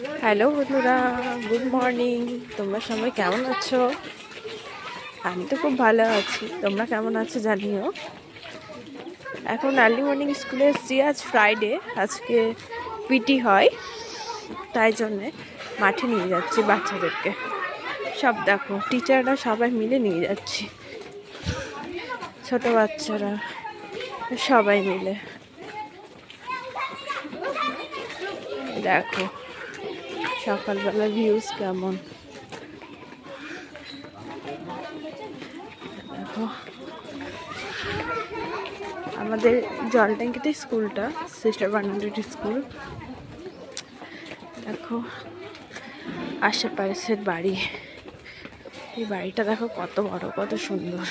Hello বন্ধুরা, good morning. তোমরা সবাই কেমন আছো? আমি তো খুব ভালো আছি। তোমরা কেমন আছো জানিও। এখন আর্লি মর্নিং স্কুলে এসেছি। আজ ফ্রাইডে, আজকে পিটি হয়, তাই জন্যে মাঠে নিয়ে যাচ্ছি বাচ্চাদেরকে। সব দেখো, টিচাররা সবাই মিলে নিয়ে যাচ্ছি, ছোট বাচ্চারা সবাই মিলে। দেখো সকালবেলা ভিউজ কেমন। দেখো আমাদের জল ট্যাঙ্কিতে স্কুলটা, সিস্টার বার্নার্ডেট স্কুল। দেখো আশেপাশের বাড়ি, এই বাড়িটা দেখো কত বড়, কত সুন্দর।